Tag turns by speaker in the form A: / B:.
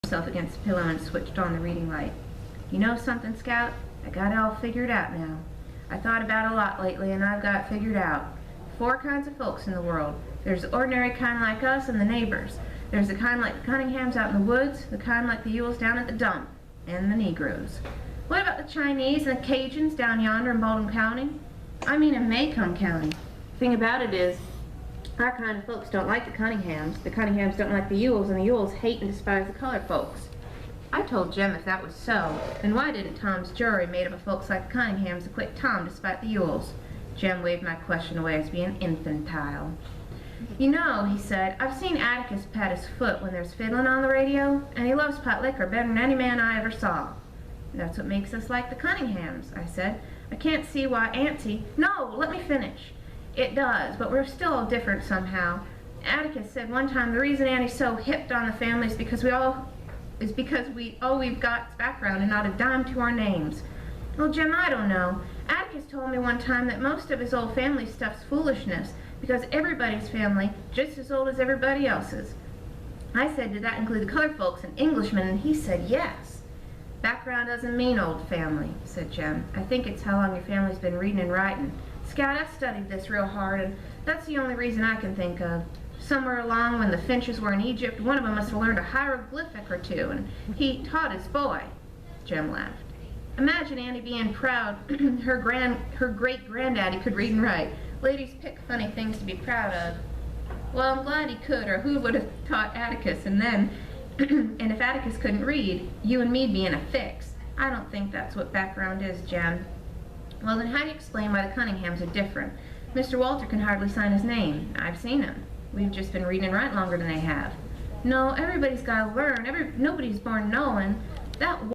A: himself against the pillow and switched on the reading light. You know something, Scout? I got it all figured out now. I thought about it a lot lately, and I've got it figured out. 4 kinds of folks in the world. There's the ordinary kind like us and the neighbors. There's the kind like the Cunninghams out in the woods, the kind like the Yules down at the dump, and the Negroes. What about the Chinese and the Cajuns down yonder in Baldwin County? I mean in Macomb County. The thing about it is, our kind of folks don't like the Cunninghams don't like the Yules, and the Yules hate and despise the colored folks. I told Jem if that was so, then why didn't Tom's jury made up of folks like the Cunninghams acquit Tom despite the Yules? Jem waved my question away as being infantile. You know, he said, I've seen Atticus pat his foot when there's fiddling on the radio, and he loves pot liquor better than any man I ever saw. That's what makes us like the Cunninghams, I said. I can't see why Auntie... No, let me finish. It does, but we're still all different somehow. Atticus said one time the reason Auntie's so hipped on the family is because we've got background and not a dime to our names. Well, Jem, I don't know. Atticus told me one time that most of his old family stuff's foolishness, because everybody's family just as old as everybody else's. I said, did that include the colored folks and Englishmen? And he said, yes. Background doesn't mean old family, said Jem. I think it's how long your family's been reading and writing. Scout, I've studied this real hard, and that's the only reason I can think of. Somewhere along when the Finches were in Egypt, one of them must have learned a hieroglyphic or two, and he taught his boy. Jem laughed. Imagine Annie being proud her great-granddaddy could read and write. Ladies pick funny things to be proud of. Well, I'm glad he could, or who would have taught Atticus, and then, and if Atticus couldn't read, you and me'd be in a fix. I don't think that's what background is, Jem. Well, then how do you explain why the Cunninghams are different? Mr. Walter can hardly sign his name. I've seen him. We've just been reading and writing longer than they have. No, everybody's got to learn. Nobody's born knowing. That